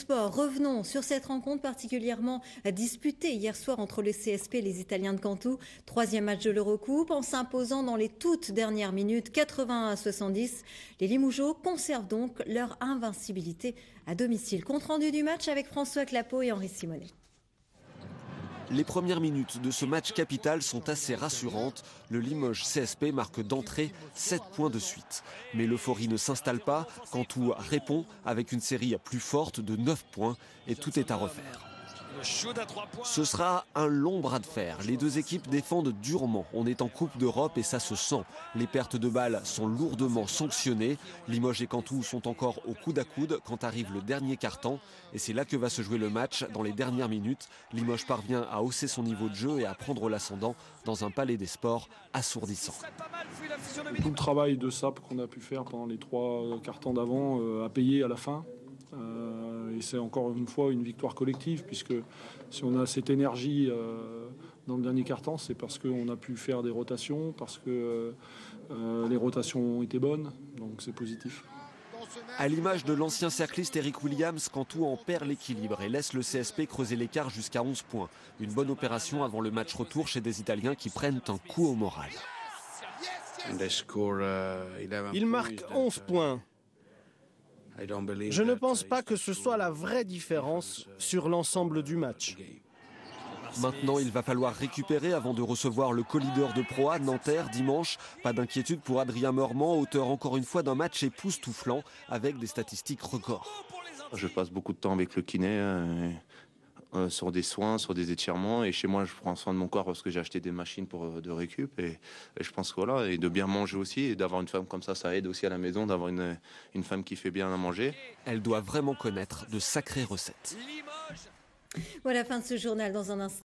sport. Revenons sur cette rencontre particulièrement disputée hier soir entre le CSP et les Italiens de Cantoux. 3e match de l'Eurocoupe. En s'imposant dans les toutes dernières minutes, 81-70, les Limougeaux conservent donc leur invincibilité à domicile. Compte rendu du match avec François Clapeau et Henri Simonet. Les premières minutes de ce match capital sont assez rassurantes. Le Limoges CSP marque d'entrée 7 points de suite. Mais l'euphorie ne s'installe pas. Cantoux répond avec une série plus forte de 9 points et tout est à refaire. Ce sera un long bras de fer. Les deux équipes défendent durement. On est en Coupe d'Europe et ça se sent. Les pertes de balles sont lourdement sanctionnées. Limoges et Cantoux sont encore au coude à coude quand arrive le dernier quart-temps. Et c'est là que va se jouer le match. Dans les dernières minutes, Limoges parvient à hausser son niveau de jeu et à prendre l'ascendant dans un palais des sports assourdissant. Tout le travail de SAP qu'on a pu faire pendant les 3 quarts-temps d'avant a payé à la fin. Et c'est encore une fois une victoire collective, puisque si on a cette énergie dans le dernier quart-temps, c'est parce qu'on a pu faire des rotations, parce que les rotations ont été bonnes, donc c'est positif. À l'image de l'ancien cercliste Eric Williams, Cantoux en perd l'équilibre et laisse le CSP creuser l'écart jusqu'à 11 points. Une bonne opération avant le match retour chez des Italiens qui prennent un coup au moral. Il marque 11 points. Je ne pense pas que ce soit la vraie différence sur l'ensemble du match. Maintenant, il va falloir récupérer avant de recevoir le co-leader de Pro A, Nanterre, dimanche. Pas d'inquiétude pour Adrien Meurmand, auteur encore une fois d'un match époustouflant avec des statistiques records. Je passe beaucoup de temps avec le kiné, sur des soins, sur des étirements. Et chez moi, je prends soin de mon corps parce que j'ai acheté des machines de récup. Et je pense que voilà, et de bien manger aussi. Et d'avoir une femme comme ça aide aussi à la maison, d'avoir une femme qui fait bien à manger. Elle doit vraiment connaître de sacrées recettes. Voilà, fin de ce journal. Dans un instant.